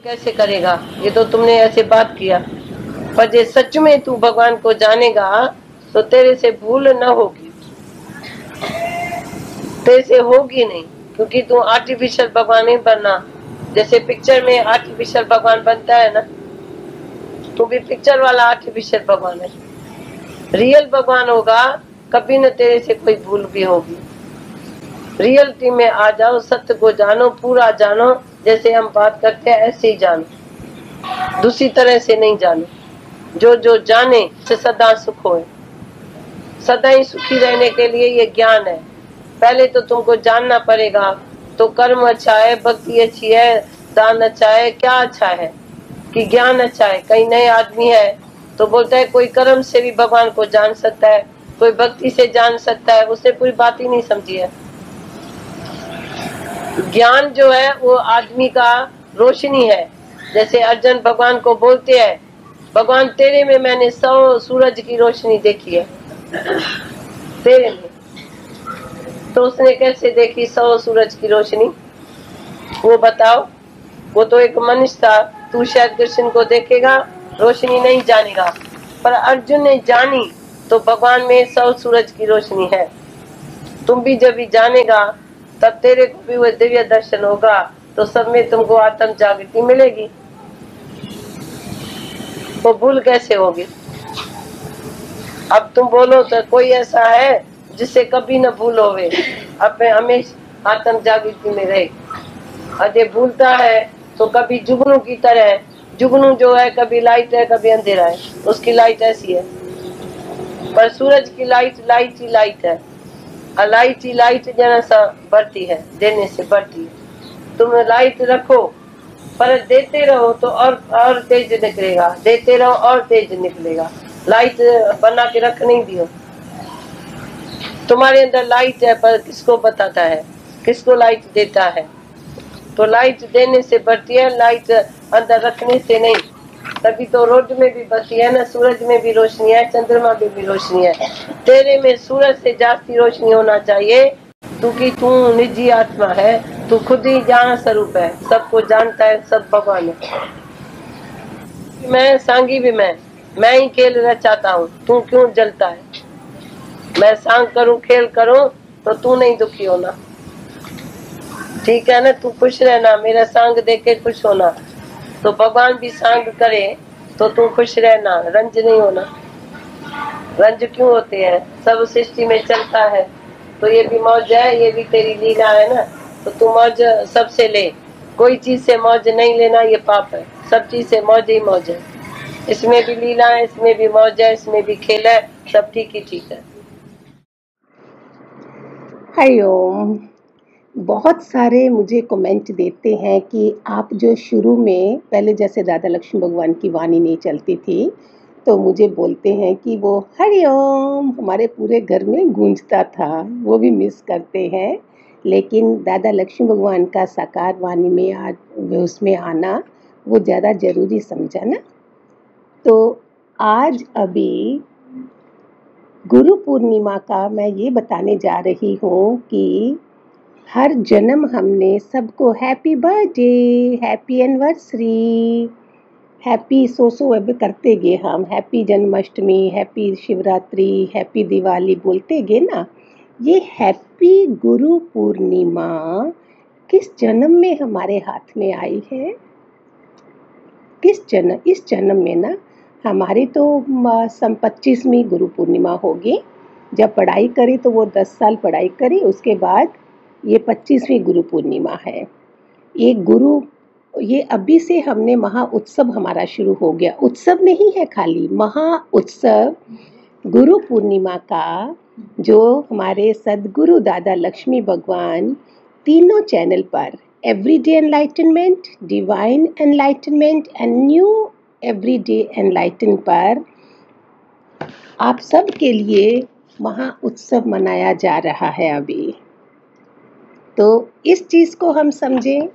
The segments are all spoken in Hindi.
कैसे करेगा? ये तो तुमने ऐसे बात किया, पर जे सच में तू भगवान को जानेगा तो तेरे से भूल न होगी, तेरे से होगी नहीं, क्योंकि तू आर्टिफिशियल भगवान नहीं बनना। जैसे पिक्चर में आर्टिफिशियल भगवान बनता है ना, तू भी पिक्चर वाला आर्टिफिशियल भगवान है। रियल भगवान होगा, कभी न तेरे से कोई भूल भी होगी। रियलिटी में आ जाओ, सत्य को जानो, पूरा जानो, जैसे हम बात करते हैं ऐसे ही जानो, दूसरी तरह से नहीं जानो। जो जो जाने से सदा सुख होए। सदा ही सुखी रहने के लिए ये ज्ञान है। पहले तो तुमको जानना पड़ेगा। तो कर्म अच्छा है, भक्ति अच्छी है, दान अच्छा है, क्या अच्छा है कि ज्ञान अच्छा है। कई नए आदमी है तो बोलता है कोई कर्म से भी भगवान को जान सकता है, कोई भक्ति से जान सकता है। उसने पूरी बात ही नहीं समझी है। ज्ञान जो है वो आदमी का रोशनी है। जैसे अर्जुन भगवान को बोलते हैं, भगवान तेरे में मैंने 100 सूरज की रोशनी देखी है, तेरे में। तो उसने कैसे देखी 100 सूरज की रोशनी, वो बताओ? वो तो एक मनुष्य था। तू शायद कृष्ण को देखेगा, रोशनी नहीं जानेगा, पर अर्जुन ने जानी तो भगवान में 100 सूरज की रोशनी है। तुम भी जब भी जानेगा तब तेरे को भी वो दिव्य दर्शन होगा, तो सब में तुमको आत्म जागृति मिलेगी। वो भूल कैसे होगी? अब तुम बोलो तो कोई ऐसा है जिससे कभी न भूल होवे, अपने हमेशा आत्म जागृति में रहे। अरे भूलता है तो कभी जुगनू की तरह, जुगनू जो है कभी लाइट है कभी अंधेरा है, उसकी लाइट ऐसी है। पर सूरज की लाइट लाइट ही लाइट है, लाइट ही लाइट जरा सा बढ़ती है, देने से बढ़ती है। तुम लाइट रखो पर देते रहो तो और तेज निकलेगा, देते रहो और तेज निकलेगा। लाइट बना के रख नहीं दियो। तुम्हारे अंदर लाइट है, पर किसको बताता है, किसको लाइट देता है? तो लाइट देने से बढ़ती है, लाइट अंदर रखने से नहीं। तभी तो रोड में भी बत्ती है ना, सूरज में भी रोशनी है, चंद्रमा में भी रोशनी है। तेरे में सूरज से जास्ती रोशनी होना चाहिए, क्योंकि तू निजी आत्मा है, तू खुद ही ज्ञान स्वरूप है, सबको जानता है, सब भगवान है। मैं सांगी भी मैं ही खेल रचाता हूँ, तू क्यों जलता है? मैं सांग करूँ, खेल करूँ तो तू नहीं दुखी होना, ठीक है ना? तू खुश रहना, मेरा सांग देख के खुश होना। तो भगवान भी सांग करे तो तू खुश रहना, रंज नहीं होना। रंज क्यों होते हैं? सब सृष्टि में चलता है, तो ये भी मौज है, ये भी तेरी लीला है ना। तो तू मौज सबसे ले, कोई चीज से मौज नहीं लेना, ये पाप है। सब चीज से मौज ही मौज है। इसमें भी लीला है, इसमें भी मौज है, इसमें भी खेल है, सब ठीक ही ठीक है। हरिओम। बहुत सारे मुझे कमेंट देते हैं कि आप जो शुरू में पहले जैसे राधा लक्ष्मी भगवान की वाणी नहीं चलती थी, तो मुझे बोलते हैं कि वो हरिओम हमारे पूरे घर में गूंजता था, वो भी मिस करते हैं। लेकिन राधा लक्ष्मी भगवान का साकार वाणी में आज उसमें आना वो ज़्यादा ज़रूरी समझा ना। तो आज अभी गुरु पूर्णिमा का मैं ये बताने जा रही हूँ कि हर जन्म हमने सबको happy birthday, happy anniversary, happy so अब करते गए हम, happy Janmashtami, happy Shivratri, happy Diwali बोलते गए ना। ये हैप्पी गुरु पूर्णिमा किस जन्म में हमारे हाथ में आई है? किस जन्म? इस जन्म में ना हमारी तो 25वीं गुरु पूर्णिमा होगी। जब पढ़ाई करी तो वो 10 साल पढ़ाई करी, उसके बाद ये 25वीं गुरु पूर्णिमा है। ये अभी से हमने महा उत्सव हमारा शुरू हो गया। उत्सव नहीं है खाली, महा उत्सव गुरु पूर्णिमा का, जो हमारे सदगुरु दादा लक्ष्मी भगवान तीनों चैनल पर everyday enlightenment, divine enlightenment and new everyday enlighten पर आप सब के लिए महा उत्सव मनाया जा रहा है अभी। तो इस चीज़ को हम समझें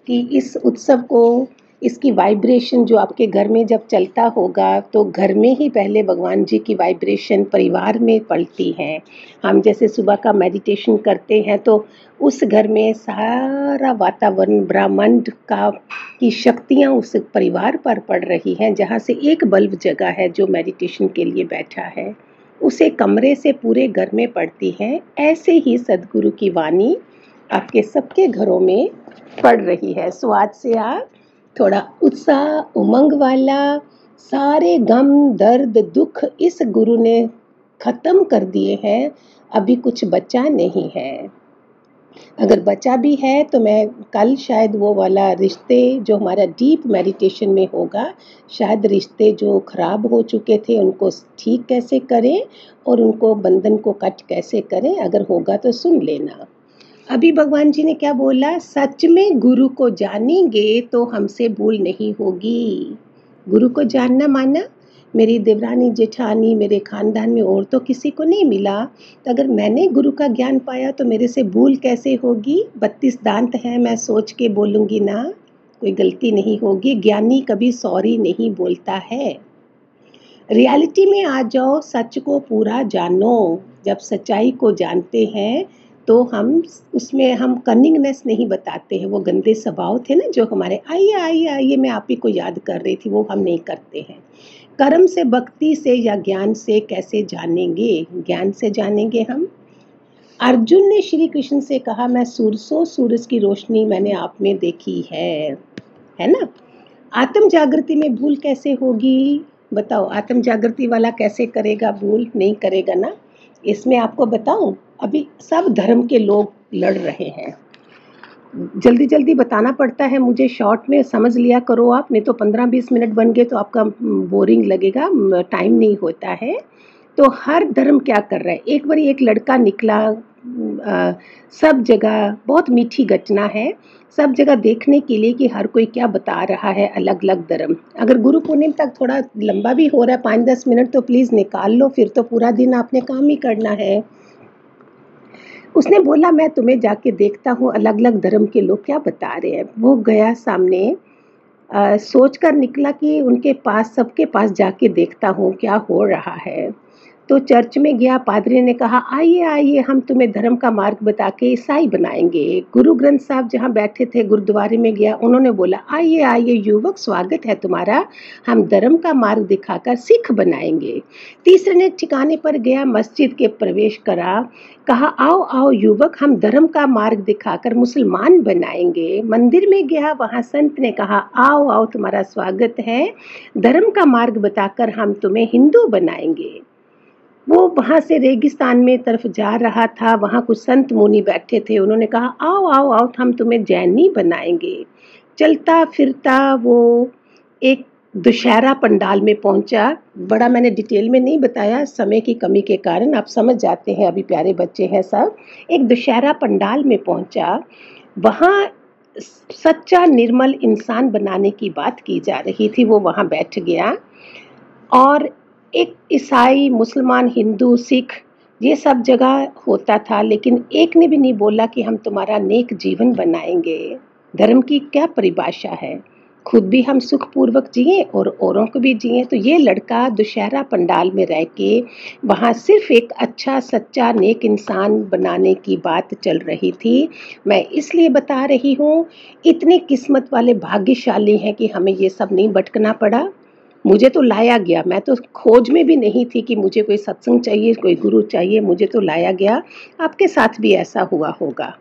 कि इस उत्सव को इसकी वाइब्रेशन जो आपके घर में जब चलता होगा तो घर में ही पहले भगवान जी की वाइब्रेशन परिवार में पड़ती है। हम जैसे सुबह का मेडिटेशन करते हैं तो उस घर में सारा वातावरण ब्रह्मांड का की शक्तियाँ उस परिवार पर पड़ रही हैं। जहाँ से एक बल्ब जगा है जो मेडिटेशन के लिए बैठा है, उसे कमरे से पूरे घर में पड़ती है। ऐसे ही सदगुरु की वाणी आपके सबके घरों में पड़ रही है। सो आज से आप थोड़ा उत्साह उमंग वाला, सारे गम दर्द दुख इस गुरु ने खत्म कर दिए हैं, अभी कुछ बचा नहीं है। अगर बचा भी है तो मैं कल शायद वो वाला रिश्ते जो हमारा डीप मेडिटेशन में होगा, शायद रिश्ते जो खराब हो चुके थे उनको ठीक कैसे करें और उनको बंधन को कट कैसे करें, अगर होगा तो सुन लेना। अभी भगवान जी ने क्या बोला, सच में गुरु को जानेंगे तो हमसे भूल नहीं होगी। गुरु को जानना माना मेरी देवरानी जेठानी मेरे खानदान में और तो किसी को नहीं मिला, तो अगर मैंने गुरु का ज्ञान पाया तो मेरे से भूल कैसे होगी। 32 दांत हैं, मैं सोच के बोलूँगी ना, कोई गलती नहीं होगी। ज्ञानी कभी सॉरी नहीं बोलता है। रियलिटी में आ जाओ, सच को पूरा जानो। जब सच्चाई को जानते हैं तो हम उसमें हम कनिंगनेस नहीं बताते हैं। वो गंदे स्वभाव थे ना जो हमारे, आइए आइए आइए, मैं आप ही को याद कर रही थी, वो हम नहीं करते हैं। कर्म से, भक्ति से या ज्ञान से कैसे जानेंगे? ज्ञान से जानेंगे हम। अर्जुन ने श्री कृष्ण से कहा, मैं सूरज की रोशनी मैंने आप में देखी है ना। आत्म जागृति में भूल कैसे होगी? बताओ, आत्म जागृति वाला कैसे करेगा? भूल नहीं करेगा ना। इसमें आपको बताऊं, अभी सब धर्म के लोग लड़ रहे हैं। जल्दी जल्दी बताना पड़ता है मुझे, शॉर्ट में समझ लिया करो आप, नहीं तो 15-20 मिनट बन गए तो आपका बोरिंग लगेगा, टाइम नहीं होता है। तो हर धर्म क्या कर रहा है, एक बार एक लड़का निकला, सब जगह बहुत मीठी घटना है, सब जगह देखने के लिए कि हर कोई क्या बता रहा है, अलग अलग धर्म। अगर गुरु पूर्णिमा तक थोड़ा लंबा भी हो रहा है 5-10 मिनट तो प्लीज़ निकाल लो, फिर तो पूरा दिन आपने काम ही करना है। उसने बोला मैं तुम्हें जाके देखता हूँ अलग अलग धर्म के लोग क्या बता रहे हैं। वो गया सामने, सोच कर निकला कि उनके पास, सबके पास जाके देखता हूँ क्या हो रहा है। तो चर्च में गया, पादरी ने कहा आइए आइए हम तुम्हें धर्म का मार्ग बता के ईसाई बनाएंगे। गुरु ग्रंथ साहब जहाँ बैठे थे गुरुद्वारे में गया, उन्होंने बोला आइए आइए युवक, स्वागत है तुम्हारा, हम धर्म का मार्ग दिखाकर सिख बनाएंगे। तीसरे ने ठिकाने पर गया, मस्जिद के प्रवेश करा, कहा आओ आओ युवक, हम धर्म का मार्ग दिखाकर मुसलमान बनाएंगे। मंदिर में गया, वहाँ संत ने कहा आओ आओ तुम्हारा स्वागत है, धर्म का मार्ग बताकर हम तुम्हें हिंदू बनाएंगे। वो वहाँ से रेगिस्तान में तरफ जा रहा था, वहाँ कुछ संत मुनि बैठे थे, उन्होंने कहा आओ आओ आओ हम तुम्हें जैनी बनाएंगे। चलता फिरता वो एक दुशहरा पंडाल में पहुंचा। बड़ा मैंने डिटेल में नहीं बताया, समय की कमी के कारण, आप समझ जाते हैं, अभी प्यारे बच्चे हैं सब। एक दुशहरा पंडाल में पहुंचा, वहाँ सच्चा निर्मल इंसान बनाने की बात की जा रही थी। वो वहाँ बैठ गया और एक ईसाई, मुसलमान, हिंदू, सिख, ये सब जगह होता था, लेकिन एक ने भी नहीं बोला कि हम तुम्हारा नेक जीवन बनाएंगे। धर्म की क्या परिभाषा है, खुद भी हम सुखपूर्वक जिए और औरों को भी जिए। तो ये लड़का दुशहरा पंडाल में रह के वहाँ सिर्फ एक अच्छा सच्चा नेक इंसान बनाने की बात चल रही थी। मैं इसलिए बता रही हूँ, इतने किस्मत वाले भाग्यशाली हैं कि हमें ये सब नहीं भटकना पड़ा। मुझे तो लाया गया, मैं तो खोज में भी नहीं थी कि मुझे कोई सत्संग चाहिए, कोई गुरु चाहिए, मुझे तो लाया गया। आपके साथ भी ऐसा हुआ होगा।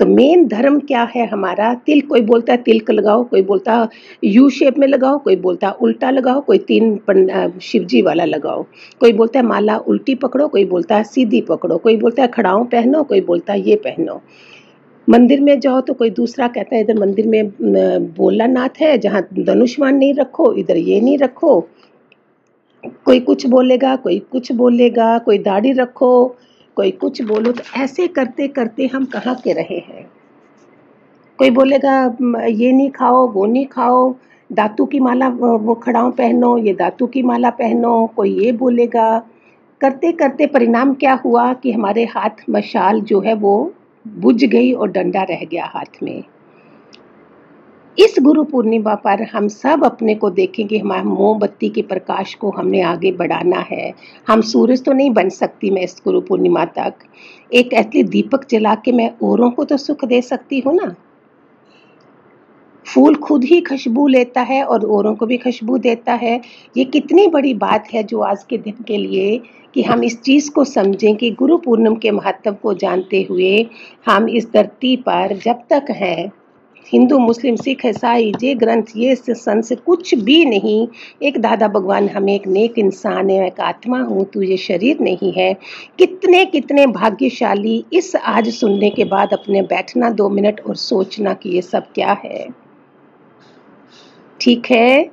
तो मेन धर्म क्या है हमारा? तिल, कोई बोलता है तिलक लगाओ, कोई बोलता है यू शेप में लगाओ, कोई बोलता है उल्टा लगाओ, कोई 3 शिवजी वाला लगाओ, कोई बोलता है माला उल्टी पकड़ो, कोई बोलता है सीधी पकड़ो, कोई बोलता है खड़ाऊँ पहनो, कोई बोलता है ये पहनो। मंदिर में जाओ तो कोई दूसरा कहता है इधर मंदिर में भोलानाथ है, जहाँ धनुष्मान नहीं रखो, इधर ये नहीं रखो। कोई कुछ बोलेगा, कोई कुछ बोलेगा, कोई दाढ़ी रखो, कोई कुछ बोलो। तो ऐसे करते करते हम कहाँ के रहे हैं। कोई बोलेगा ये नहीं खाओ, वो नहीं खाओ, दातू की माला, वो खड़ाऊँ पहनो, ये दातू की माला पहनो, कोई ये बोलेगा। करते करते परिणाम क्या हुआ कि हमारे हाथ मशाल जो है वो बुझ गई और डंडा रह गया हाथ में। इस गुरु पूर्णिमा पर हम सब अपने को देखेंगे, हमारे मोमबत्ती के प्रकाश को हमने आगे बढ़ाना है। हम सूरज तो नहीं बन सकती मैं इस गुरु पूर्णिमा तक, एक ऐसे दीपक जला के मैं औरों को तो सुख दे सकती हूँ ना। फूल खुद ही खुशबू लेता है और औरों को भी खुशबू देता है। ये कितनी बड़ी बात है जो आज के दिन के लिए, कि हम इस चीज़ को समझें कि गुरु पूर्णिमा के महत्व को जानते हुए हम इस धरती पर जब तक हैं, हिंदू मुस्लिम सिख ईसाई ये ग्रंथ ये संत कुछ भी नहीं, एक दादा भगवान हमें एक नेक इंसान है, एक आत्मा हूँ, तू ये शरीर नहीं है। कितने कितने भाग्यशाली इस आज सुनने के बाद अपने बैठना 2 मिनट और सोचना कि ये सब क्या है। ठीक है,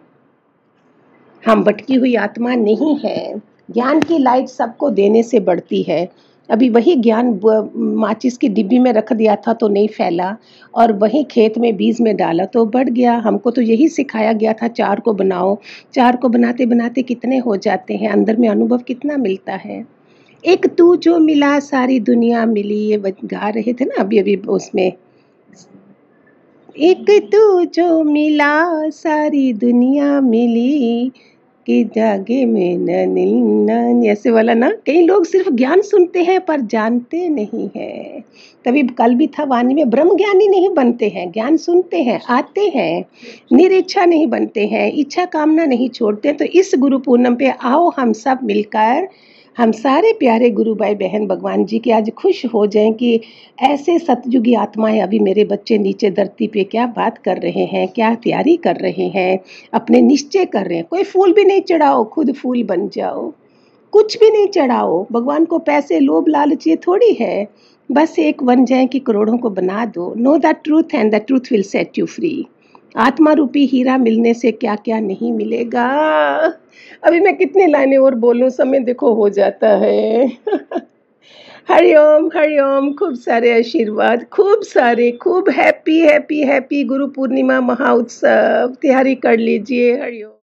हम भटकी हुई आत्मा नहीं है। ज्ञान की लाइट सबको देने से बढ़ती है। अभी वही ज्ञान माचिस की डिब्बी में रख दिया था तो नहीं फैला, और वही खेत में बीज में डाला तो बढ़ गया। हमको तो यही सिखाया गया था, चार को बनाओ। चार को बनाते बनाते कितने हो जाते हैं, अंदर में अनुभव कितना मिलता है। एक तू जो मिला सारी दुनिया मिली, ये गा रहे थे ना अभी अभी उसमें, एक तू जो मिला सारी दुनिया मिली, कि जागे में न ऐसे वाला ना। कई लोग सिर्फ ज्ञान सुनते हैं पर जानते नहीं हैं। तभी कल भी था वाणी में, ब्रह्म ज्ञानी नहीं बनते हैं, ज्ञान सुनते हैं, आते हैं, निरिच्छा नहीं बनते हैं, इच्छा कामना नहीं छोड़ते। तो इस गुरु पूर्णिमा पे आओ हम सब मिलकर, हम सारे प्यारे गुरु भाई बहन भगवान जी के आज खुश हो जाएं कि ऐसे सतयुगी आत्माएं, अभी मेरे बच्चे नीचे धरती पे क्या बात कर रहे हैं, क्या तैयारी कर रहे हैं, अपने निश्चय कर रहे हैं। कोई फूल भी नहीं चढ़ाओ, खुद फूल बन जाओ। कुछ भी नहीं चढ़ाओ, भगवान को पैसे लोभ लालच ये थोड़ी है, बस एक बन जाए कि करोड़ों को बना दो। Know the truth and the truth will set you free. आत्मा रूपी हीरा मिलने से क्या क्या नहीं मिलेगा। अभी मैं कितने लाइनें और बोलूं, समय देखो हो जाता है। हरिओम हरिओम, खूब सारे आशीर्वाद, खूब सारे, खूब happy happy happy Guru Purnima महा उत्सव तैयारी कर लीजिए। हरिओम।